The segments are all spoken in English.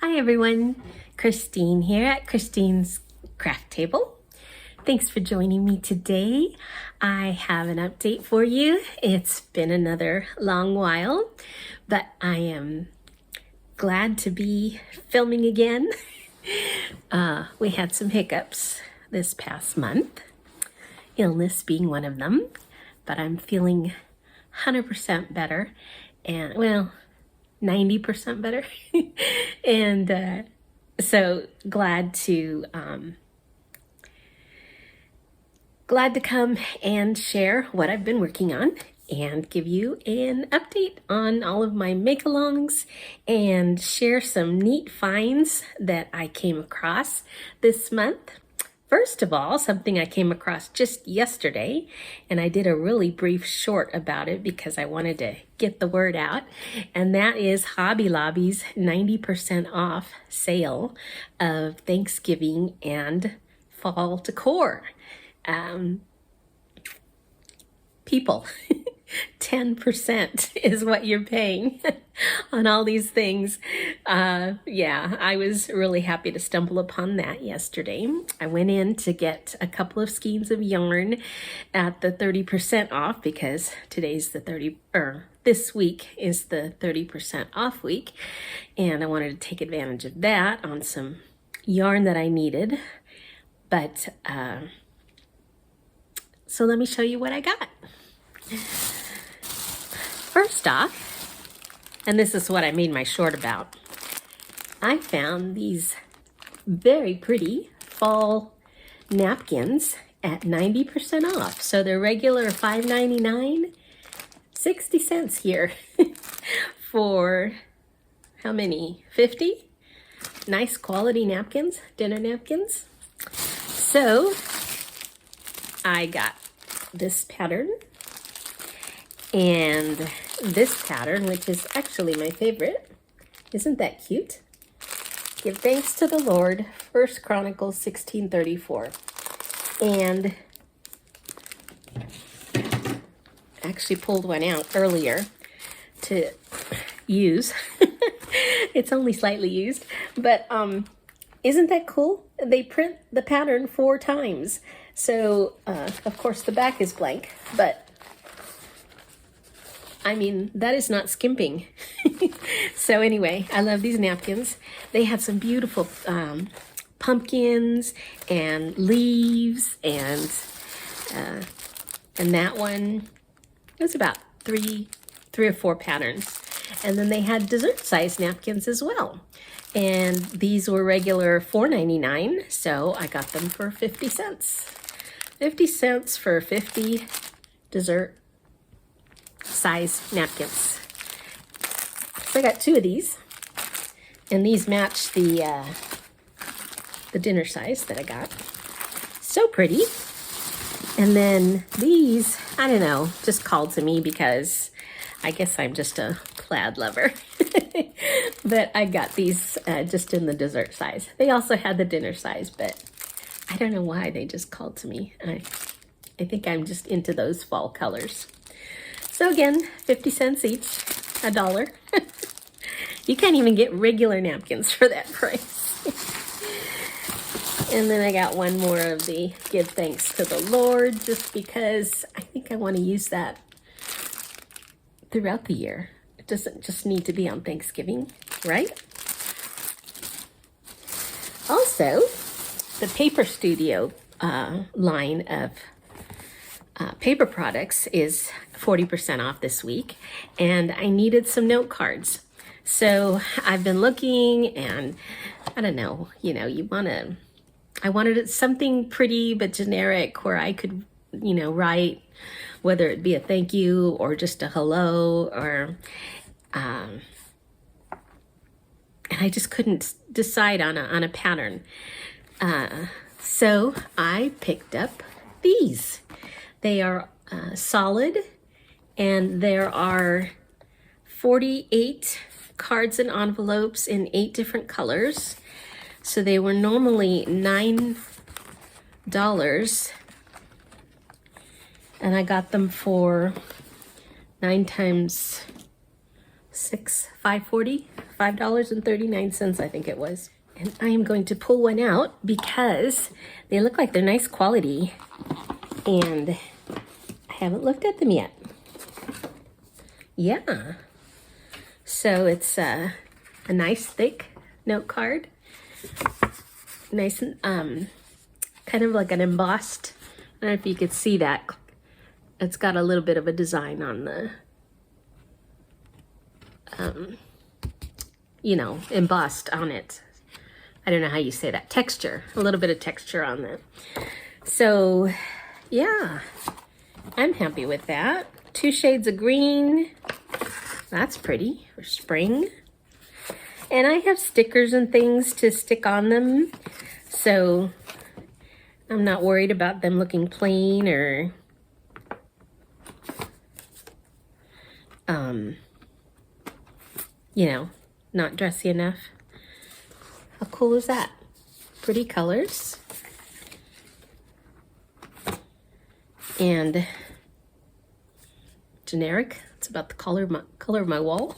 Hi everyone, Christine here at Christine's Craft Table. Thanks for joining me today. I have an update for you. It's been another long while, but I am glad to be filming again. We had some hiccups this past month, illness being one of them, but I'm feeling 100% better and, well, 90% better. And so glad to come and share what I've been working on and give you an update on all of my make-alongs and share some neat finds that I came across this month. First of all, something I came across just yesterday, and I did a really brief short about it because I wanted to get the word out, and that is Hobby Lobby's 90% off sale of Thanksgiving and fall decor. People, 10% is what you're paying on all these things. Yeah, I was really happy to stumble upon that yesterday. I went in to get a couple of skeins of yarn at the 30% off because today's the this week is the 30% off week, and I wanted to take advantage of that on some yarn that I needed. But so let me show you what I got. First off, and this is what I made my short about, I found these very pretty fall napkins at 90% off. So they're regular $5.99, 60 cents here for how many? 50? Nice quality napkins, dinner napkins. So I got this pattern and this pattern, which is actually my favorite. Isn't that cute? Give thanks to the Lord, 1 Chronicles 16:34. And actually pulled one out earlier to use. It's only slightly used, but isn't that cool? They print the pattern 4 times. So, of course, the back is blank, but I mean, that is not skimping. So anyway, I love these napkins. They had some beautiful pumpkins and leaves, and that one, it was about three or 4 patterns. And then they had dessert size napkins as well. And these were regular $4.99, so I got them for 50 cents. 50 cents for 50 dessert size napkins. So I got 2 of these, and these match the dinner size that I got. So pretty. And then these, I don't know, just called to me because I guess I'm just a plaid lover. But I got these just in the dessert size. They also had the dinner size, but I don't know why they just called to me. I think I'm just into those fall colors. So again, 50 cents each, $1. You can't even get regular napkins for that price. And then I got one more of the give thanks to the Lord, just because I think I want to use that throughout the year. It doesn't just need to be on Thanksgiving, right? Also, the Paper Studio line of paper products is 40% off this week, and I needed some note cards. So I've been looking, and I don't know, I wanted it something pretty but generic where I could, write, whether it be a thank you or just a hello, or and I just couldn't decide on a pattern. So I picked up these. They are solid, and there are 48 cards and envelopes in 8 different colors. So they were normally $9, and I got them for 9 times 6, $5.40 $5.39, I think it was. And I am going to pull one out because they look like they're nice quality and I haven't looked at them yet. Yeah. So it's a nice thick note card. Nice, kind of like an embossed, I don't know if you could see that. It's got a little bit of a design on the, you know, embossed on it. I don't know how you say that. Texture, a little bit of texture on that. So, yeah, I'm happy with that. 2 shades of green. That's pretty for spring. And I have stickers and things to stick on them. So I'm not worried about them looking plain or you know, not dressy enough. How cool is that? Pretty colors. And generic. It's about the color of my wall.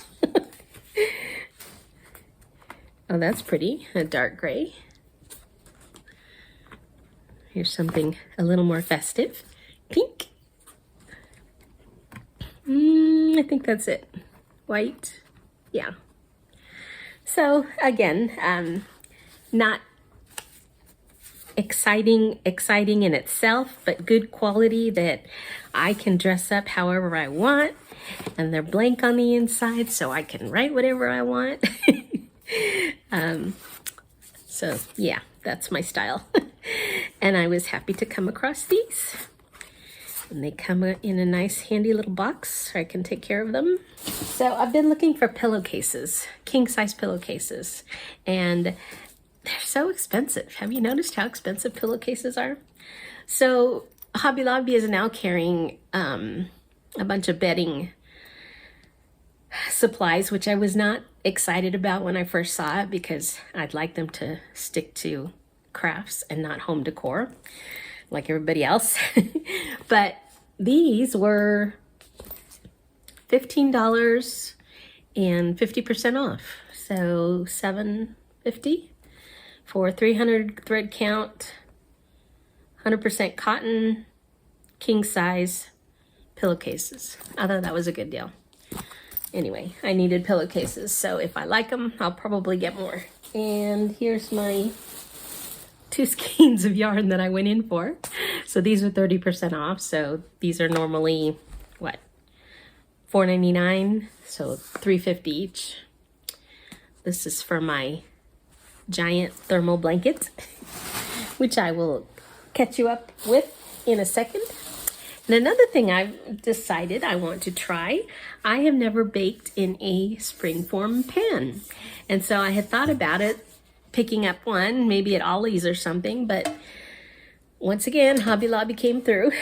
Oh, that's pretty. A dark gray. Here's something a little more festive. Pink. I think that's it. White. Yeah. So again, not exciting in itself, but good quality that I can dress up however I want. And they're blank on the inside, so I can write whatever I want. So yeah, that's my style. And I was happy to come across these. And they come in a nice handy little box so I can take care of them. So I've been looking for pillowcases, king size pillowcases, and they're so expensive. Have you noticed how expensive pillowcases are? So Hobby Lobby is now carrying a bunch of bedding supplies, which I was not excited about when I first saw it because I'd like them to stick to crafts and not home decor like everybody else. But these were $15 and 50% off. So $7.50 for 300 thread count, 100% cotton, king size pillowcases. I thought that was a good deal. Anyway, I needed pillowcases, so if I like them, I'll probably get more. And here's my 2 skeins of yarn that I went in for. So these are 30% off. So these are normally, what, $4.99, so $3.50 each. This is for my giant thermal blanket, which I will catch you up with in a second. And another thing I've decided I want to try, I have never baked in a springform pan. And so I had thought about it, picking up one, maybe at Ollie's or something, but once again, Hobby Lobby came through.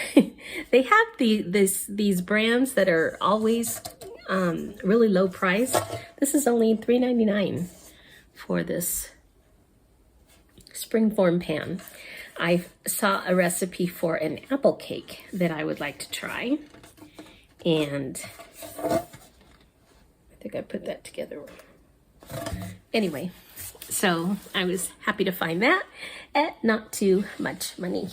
They have these brands that are always really low price. This is only $3.99 for this springform pan. I saw a recipe for an apple cake that I would like to try, and I think I put that together. Anyway, so I was happy to find that at not too much money.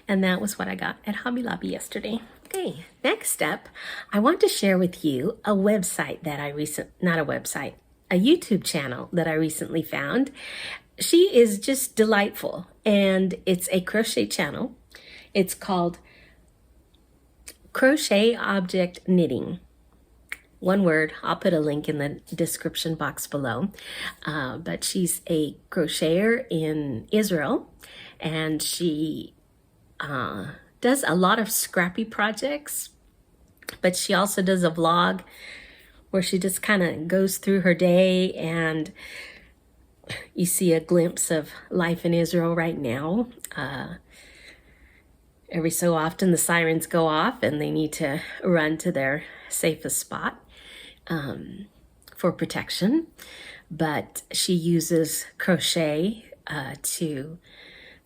And that was what I got at Hobby Lobby yesterday. Okay, next up, I want to share with you a website that a YouTube channel that I recently found. She is just delightful, and it's a crochet channel. It's called Crochet Object Knitting. One word. I'll put a link in the description box below. But she's a crocheter in Israel, and she does a lot of scrappy projects, but she also does a vlog where she just kind of goes through her day, and you see a glimpse of life in Israel right now. Every so often the sirens go off and they need to run to their safest spot for protection. But she uses crochet to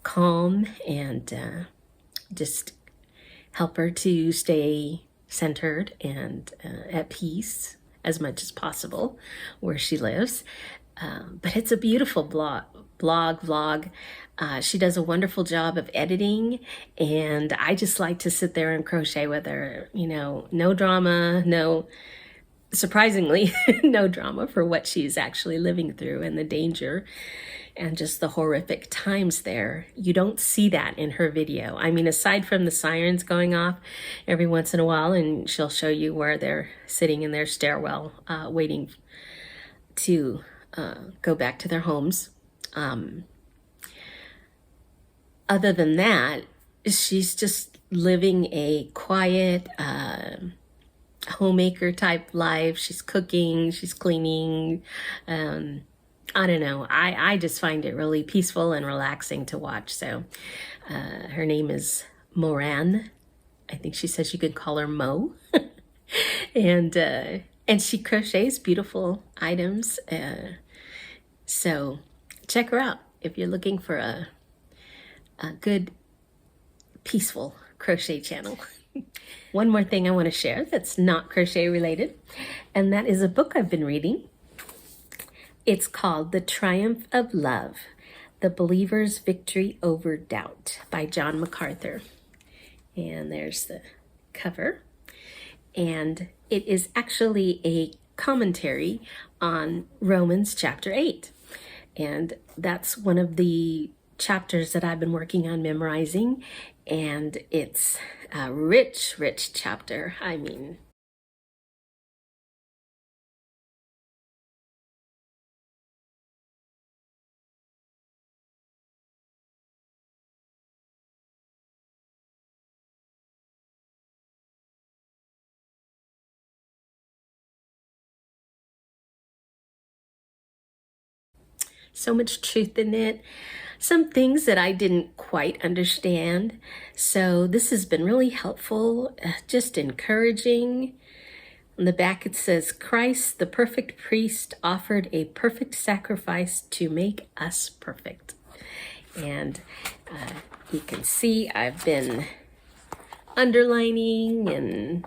calm and just help her to stay centered and at peace as much as possible where she lives. But it's a beautiful vlog. She does a wonderful job of editing, and I just like to sit there and crochet with her. You know, no drama, surprisingly, no drama for what she's actually living through and the danger and just the horrific times there. You don't see that in her video. I mean, aside from the sirens going off every once in a while, and she'll show you where they're sitting in their stairwell waiting to go back to their homes. Other than that, she's just living a quiet, homemaker type life. She's cooking, she's cleaning. I don't know. I just find it really peaceful and relaxing to watch. So her name is Moran. I think she says you could call her Mo. and she crochets beautiful items. So check her out if you're looking for a good, peaceful crochet channel. One more thing I want to share that's not crochet related, and that is a book I've been reading. It's called The Triumph of Love, The Believer's Victory Over Doubt by John MacArthur. And there's the cover. And it is actually a commentary on Romans chapter 8. And that's one of the chapters that I've been working on memorizing. And it's a rich, rich chapter. I mean, so much truth in it. Some things that I didn't quite understand. So this has been really helpful, just encouraging. On the back it says, Christ, the perfect priest, offered a perfect sacrifice to make us perfect. And you can see I've been underlining and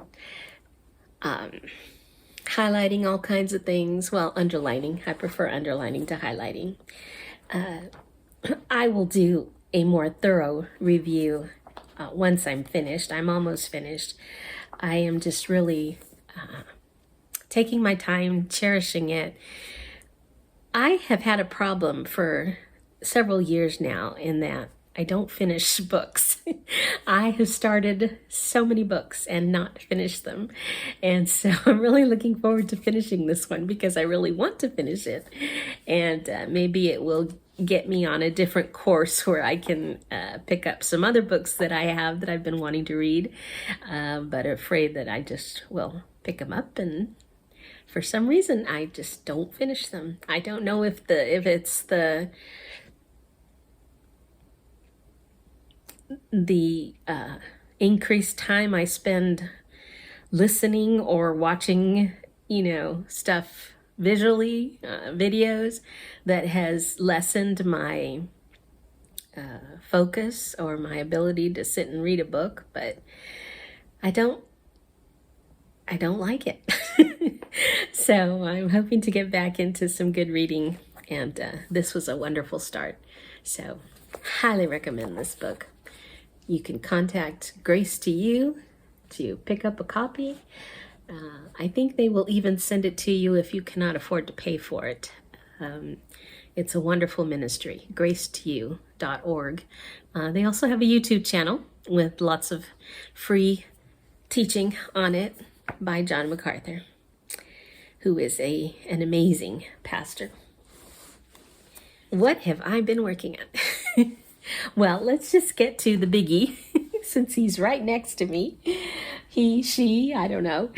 highlighting all kinds of things. Well, underlining. I prefer underlining to highlighting. I will do a more thorough review once I'm finished. I'm almost finished. I am just really taking my time, cherishing it. I have had a problem for several years now in that I don't finish books. I have started so many books and not finished them. And so I'm really looking forward to finishing this one because I really want to finish it. And maybe it will get me on a different course where I can pick up some other books that I have that I've been wanting to read, but afraid that I just will pick them up and for some reason I just don't finish them. I don't know if it's the increased time I spend listening or watching, stuff visually, videos, that has lessened my focus or my ability to sit and read a book, but I don't like it. So I'm hoping to get back into some good reading, and this was a wonderful start. So highly recommend this book. You can contact Grace to You to pick up a copy. I think they will even send it to you if you cannot afford to pay for it. It's a wonderful ministry, gracetoyou.org. They also have a YouTube channel with lots of free teaching on it by John MacArthur, who is an amazing pastor. What have I been working on? Well, let's just get to the biggie, since he's right next to me. He, she, I don't know.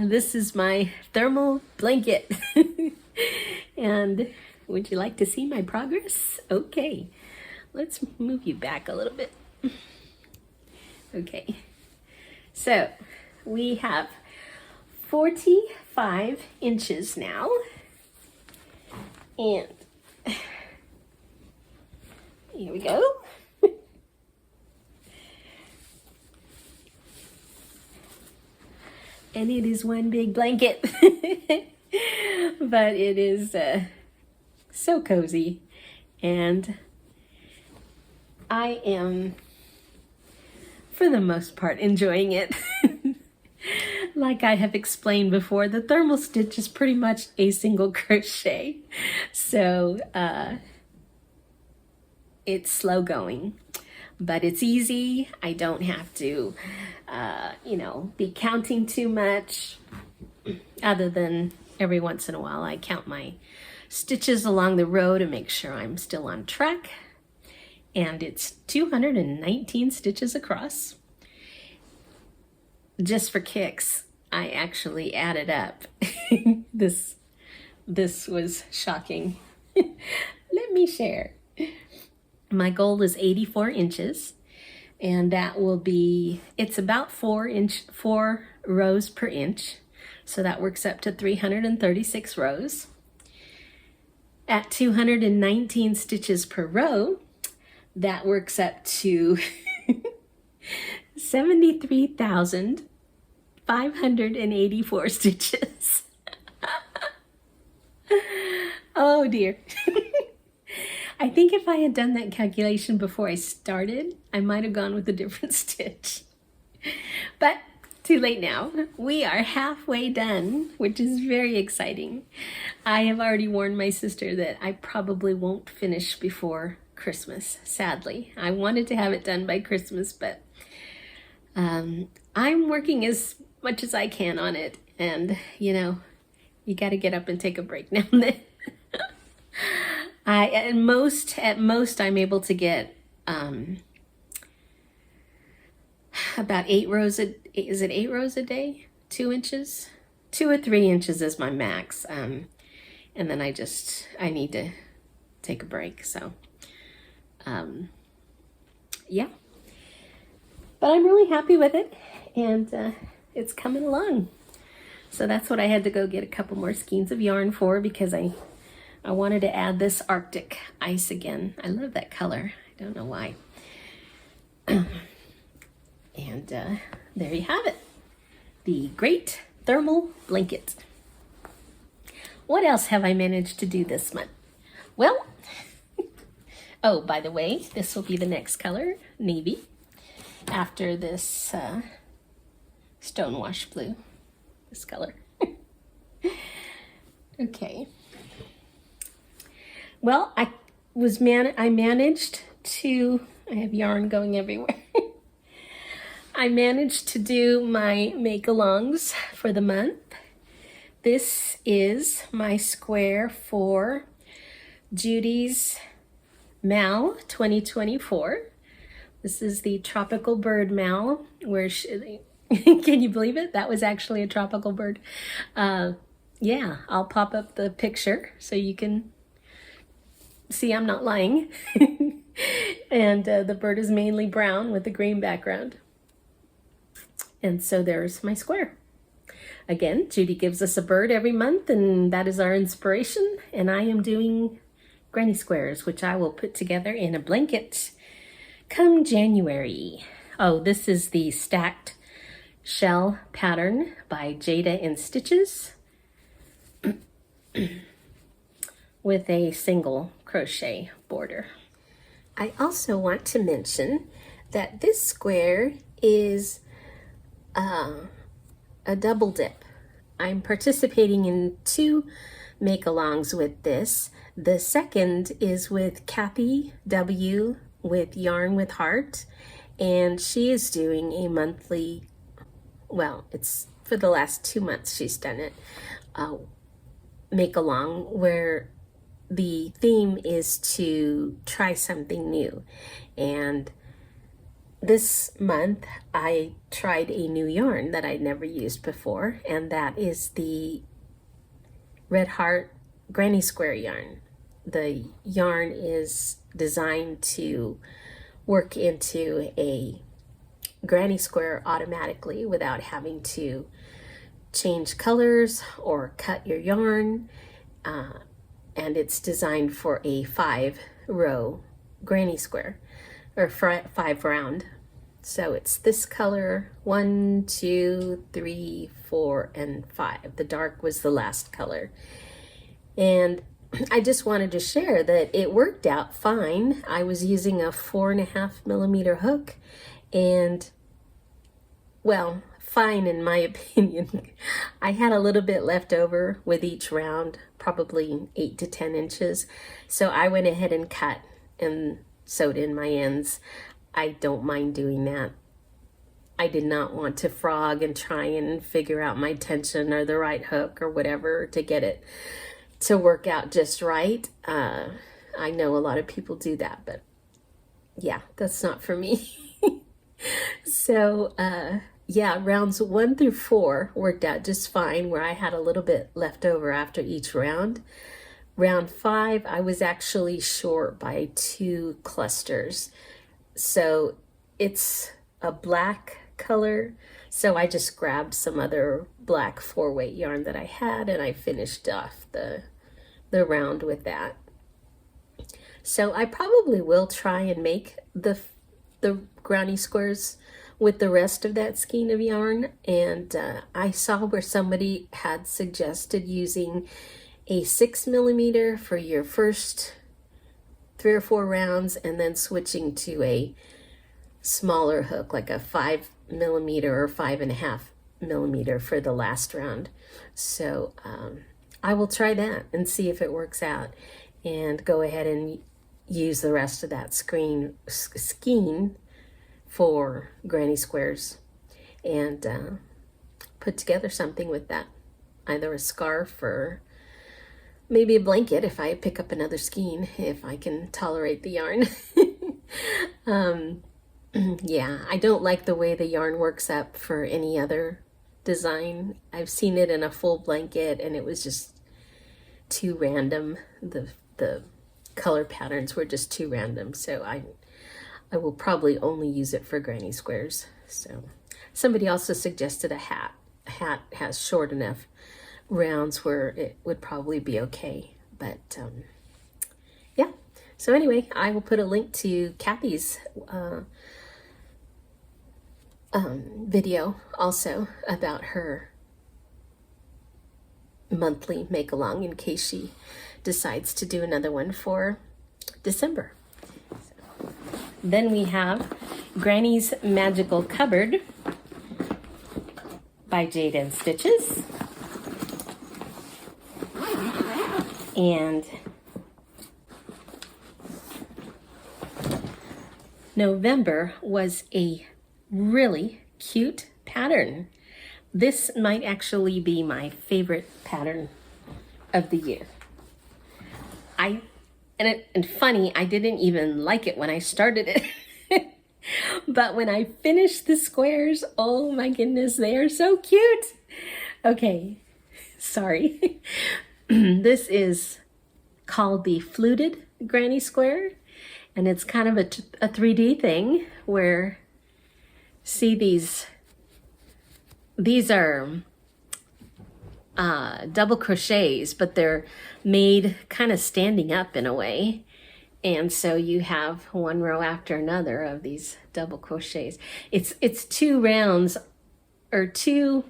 This is my thermal blanket. And would you like to see my progress? Okay, let's move you back a little bit. Okay, so we have 45 inches now. And here we go. and it is one big blanket. But it is so cozy, and I am, for the most part, enjoying it. Like I have explained before, the thermal stitch is pretty much a single crochet. So it's slow going, but it's easy. I don't have to, be counting too much, other than every once in a while I count my stitches along the row to make sure I'm still on track. And it's 219 stitches across. Just for kicks, I actually added up. This was shocking. Let me share. My goal is 84 inches, and that will be, it's about 4 rows per inch. So that works up to 336 rows. At 219 stitches per row, that works up to 73,584 stitches. Oh dear. I think if I had done that calculation before I started, I might have gone with a different stitch. But too late now. We are halfway done, which is very exciting. I have already warned my sister that I probably won't finish before Christmas, sadly. I wanted to have it done by Christmas, but I'm working as much as I can on it, and you got to get up and take a break now and then. At most I'm able to get about 8 rows is it 8 rows a day? 2 inches? 2 or 3 inches is my max. And then I need to take a break. So yeah. But I'm really happy with it, and it's coming along. So that's what I had to go get a couple more skeins of yarn for, because I wanted to add this Arctic ice again. I love that color. I don't know why. And there you have it. The Great Thermal Blanket. What else have I managed to do this month? Well, oh, by the way, this will be the next color, navy, after this Stonewash Blue, this color. Okay. Well, I managed to, I have yarn going everywhere. I managed to do my make-alongs for the month. This is my square for Judy's Mal 2024. This is the tropical bird Mal, where can you believe it? That was actually a tropical bird. Yeah, I'll pop up the picture so you can see I'm not lying. And the bird is mainly brown with a green background. And so there's my square. Again, Judy gives us a bird every month, and that is our inspiration. And I am doing granny squares, which I will put together in a blanket come January. Oh, this is the stacked shell pattern by Jada in Stitches with a single crochet border. I also want to mention that this square is a double dip. I'm participating in 2 make-alongs with this. The second is with Cathy W with Yarn with Heart, and she is doing a monthly, well, it's for the last 2 months she's done it, make-along, where the theme is to try something new. And this month I tried a new yarn that I'd never used before, and that is the Red Heart Granny Square yarn. The yarn is designed to work into a granny square automatically without having to change colors or cut your yarn, and it's designed for a 5-row granny square, or 5 round So it's this color, 1, 2, 3, 4, and 5. The dark was the last color. And I just wanted to share that it worked out fine. I was using a 4.5mm hook, and well, fine in my opinion. I had a little bit left over with each round, probably 8 to 10 inches. So I went ahead and cut and sewed in my ends. I don't mind doing that. I did not want to frog and try and figure out my tension or the right hook or whatever to get it to work out just right. I know a lot of people do that, but yeah, that's not for me. So yeah, rounds 1 through 4 worked out just fine, where I had a little bit left over after each round. Round 5, I was actually short by 2 clusters. So it's a black color, so I just grabbed some other black 4-weight yarn that I had, and I finished off the round with that. So I probably will try and make the granny squares with the rest of that skein of yarn. And I saw where somebody had suggested using a 6mm for your first 3 or 4 rounds, and then switching to a smaller hook, like a 5mm or 5.5mm for the last round. So I will try that and see if it works out, and go ahead and use the rest of that skein for granny squares, and put together something with that, either a scarf or maybe a blanket if I pick up another skein, if I can tolerate the yarn. Yeah, I don't like the way the yarn works up for any other design. I've seen it in a full blanket, and it was just too random. The color patterns were just too random, so I will probably only use it for granny squares. So somebody also suggested a hat. A hat has short enough rounds where it would probably be okay. But yeah, so anyway, I will put a link to Cathy's video also about her monthly make along, in case she decides to do another one for December. So, then we have Granny's Magical Cupboard by Jade and Stitches. And November was a really cute pattern. This might actually be my favorite pattern of the year. And funny, I didn't even like it when I started it. But when I finished the squares, oh my goodness, they are so cute. Okay, sorry. This is called the Fluted Granny Square, and it's kind of a 3D thing where, see, these are double crochets, but they're made kind of standing up in a way. And so you have one row after another of these double crochets. It's 2 rounds, or 2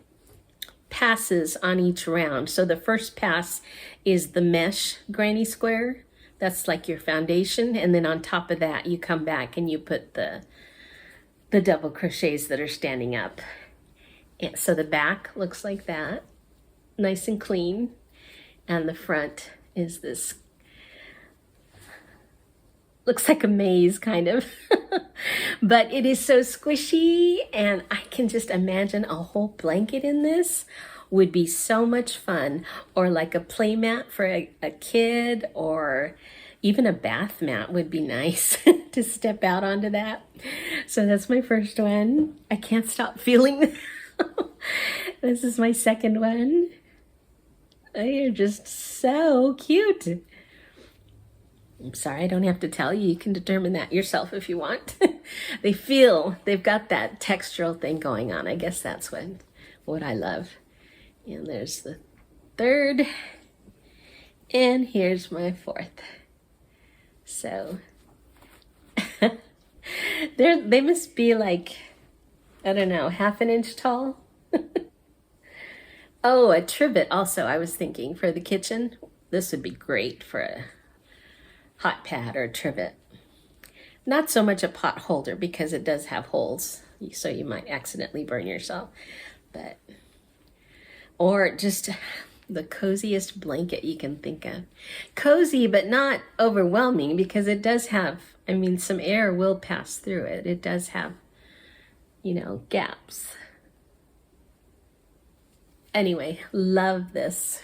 passes on each round. So the first pass is the mesh granny square. That's like your foundation. And then on top of that, you come back and you put the double crochets that are standing up. And so the back looks like that, nice and clean. And the front is this, looks like a maze kind of, but it is so squishy, and I can just imagine a whole blanket in this would be so much fun, or like a play mat for a kid, or even a bath mat would be nice to step out onto that. So that's my first one. I can't stop feeling this is my second one. They are just so cute. I'm sorry, I don't have to tell you. You can determine that yourself if you want. They've got that textural thing going on. I guess that's what I love. And there's the third. And here's my fourth. So They must be like, I don't know, half an inch tall. Oh, a trivet also, I was thinking for the kitchen. This would be great for a hot pad or a trivet. Not so much a pot holder because it does have holes, so you might accidentally burn yourself. But, or just the coziest blanket you can think of. Cozy, but not overwhelming because it does have, I mean, some air will pass through it. It does have, you know, gaps. Anyway, love this.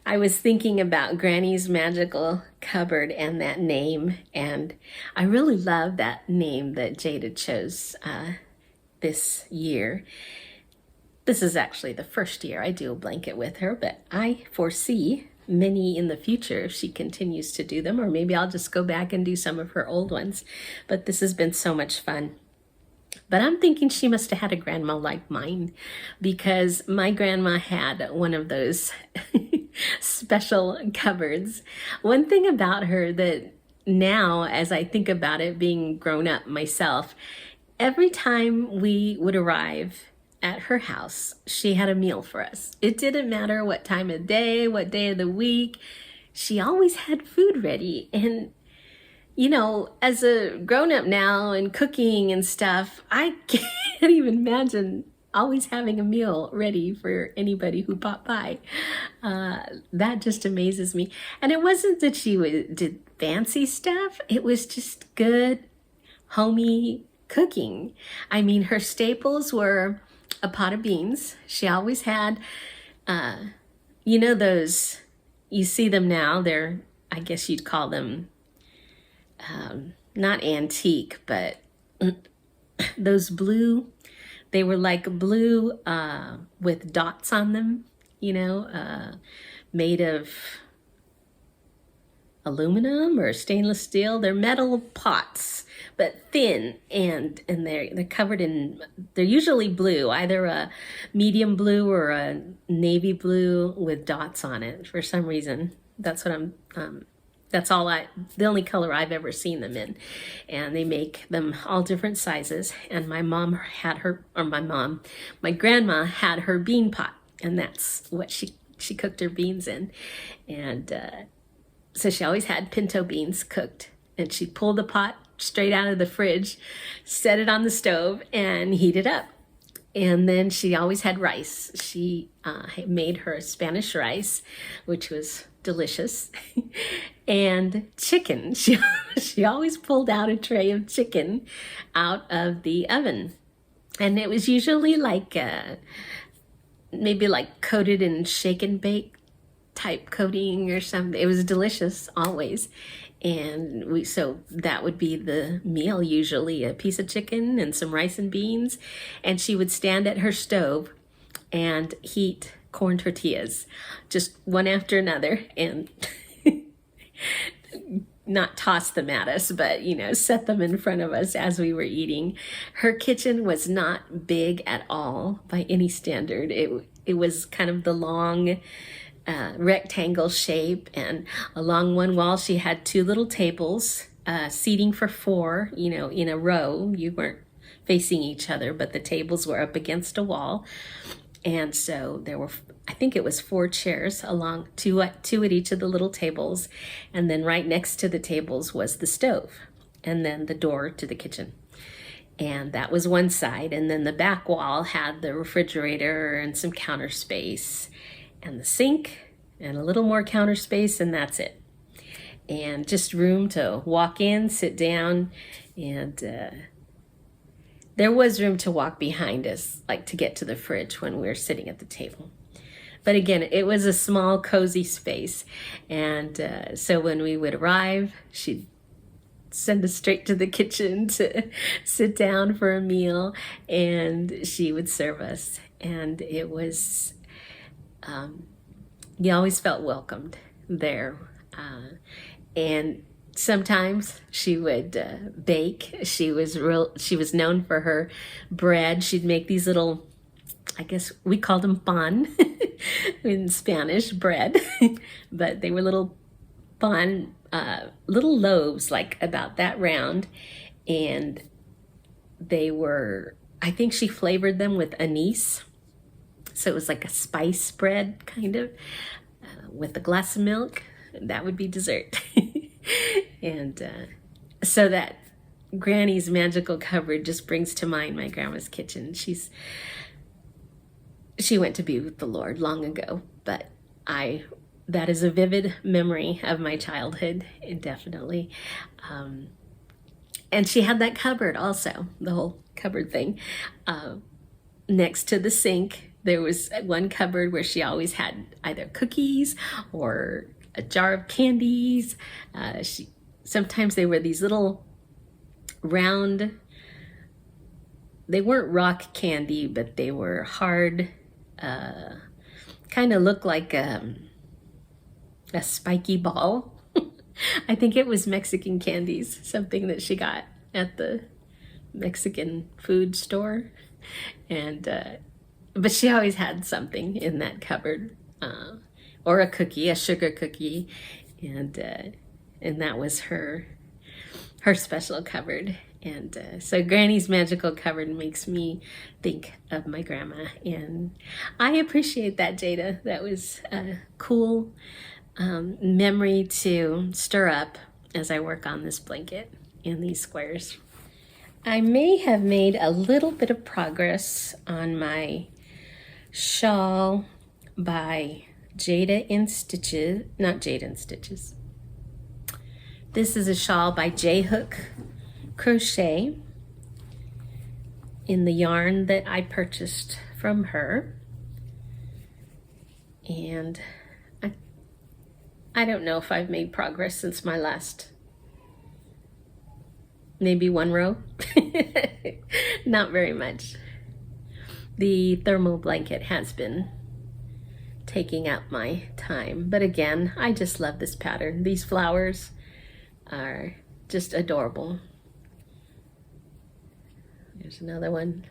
I was thinking about Granny's magical cupboard and that name, and I really love that name that Jada chose this year. This is actually the first year I do a blanket with her, but I foresee many in the future if she continues to do them, or maybe I'll just go back and do some of her old ones. But this has been so much fun. But I'm thinking she must have had a grandma like mine, because my grandma had one of those special cupboards. One thing about her that now, as I think about it, being grown up myself, every time we would arrive at her house, she had a meal for us. It didn't matter what time of day, what day of the week, she always had food ready. And you know, as a grown-up now and cooking and stuff, I can't even imagine always having a meal ready for anybody who popped by. That just amazes me. And it wasn't that she did fancy stuff. It was just good, homey cooking. I mean, her staples were a pot of beans. She always had, you know, those, you see them now, they're, I guess you'd call them, not antique, but those blue, they were like blue with dots on them, you know, made of aluminum or stainless steel. They're metal pots, but thin, and they're covered in, they're usually blue, either a medium blue or a navy blue with dots on it for some reason. That's what that's the only color I've ever seen them in. And they make them all different sizes. And my grandma had her bean pot, and that's what she cooked her beans in. And so she always had pinto beans cooked, and she'd pull the pot straight out of the fridge, set it on the stove, and heat it up. And then she always had rice. She made her Spanish rice, which was delicious, and chicken. She always pulled out a tray of chicken out of the oven. And it was usually like, maybe like coated in shake and bake type coating or something. It was delicious always. And so that would be the meal, usually a piece of chicken and some rice and beans. And she would stand at her stove and heat corn tortillas, just one after another, and not toss them at us, but, you know, set them in front of us as we were eating. Her kitchen was not big at all by any standard. It was kind of the long rectangle shape, and along one wall she had two little tables, seating for four, you know, in a row. You weren't facing each other, but the tables were up against a wall. And so there were, I think it was 4 chairs along, two at each of the little tables. And then right next to the tables was the stove, and then the door to the kitchen. And that was one side. And then the back wall had the refrigerator and some counter space and the sink and a little more counter space, and that's it. And just room to walk in, sit down, and there was room to walk behind us, like to get to the fridge when we were sitting at the table. But again, it was a small, cozy space. And so when we would arrive, she'd send us straight to the kitchen to sit down for a meal, and she would serve us. And it was, you always felt welcomed there. And sometimes she would bake. She was known for her bread. She'd make these little, I guess we called them pan in Spanish, bread, but they were little pan, little loaves, like about that round. and they were, I think she flavored them with anise. So it was like a spice spread, kind of, with a glass of milk. That would be dessert. And so that Granny's magical cupboard just brings to mind my grandma's kitchen. She went to be with the Lord long ago, but that is a vivid memory of my childhood, definitely. And she had that cupboard also, the whole cupboard thing. Next to the sink, there was one cupboard where she always had either cookies or a jar of candies. Sometimes they were these little round, they weren't rock candy, but they were hard, kind of looked like a spiky ball. I think it was Mexican candies, something that she got at the Mexican food store. And but she always had something in that cupboard, or a cookie, a sugar cookie, and that was her special cupboard. And so Granny's magical cupboard makes me think of my grandma, and I appreciate that, Jada. That was a cool memory to stir up as I work on this blanket and these squares. I may have made a little bit of progress on my shawl by Jada in Stitches, not Jada in Stitches. This is a shawl by J Hook Crochet in the yarn that I purchased from her. And I don't know if I've made progress since my last, maybe one row. Not very much. The thermal blanket has been taking up my time, but again, I just love this pattern. These flowers are just adorable. There's another one.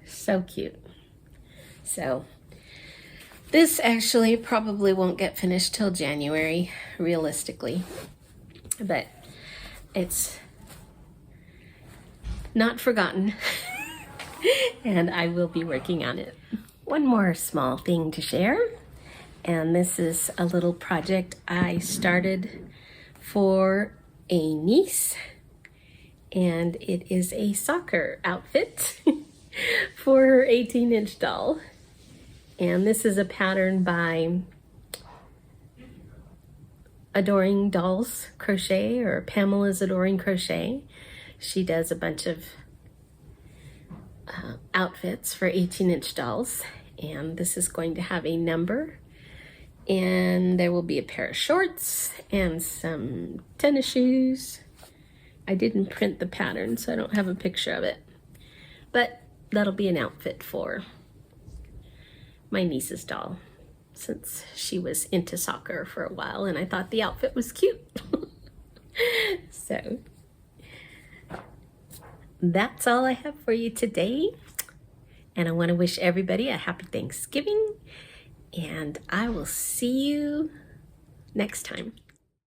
So cute. So this actually probably won't get finished till January, realistically, but it's not forgotten. And I will be working on it. One more small thing to share, and this is a little project I started for a niece, and it is a soccer outfit for her 18-inch doll. And this is a pattern by Adoring Dolls Crochet, or Pamela's Adoring Crochet. She does a bunch of outfits for 18-inch dolls, and this is going to have a number, and there will be a pair of shorts and some tennis shoes. I didn't print the pattern, so I don't have a picture of it, but that'll be an outfit for my niece's doll, since she was into soccer for a while and I thought the outfit was cute. So that's all I have for you today, and I want to wish everybody a happy Thanksgiving, and I will see you next time.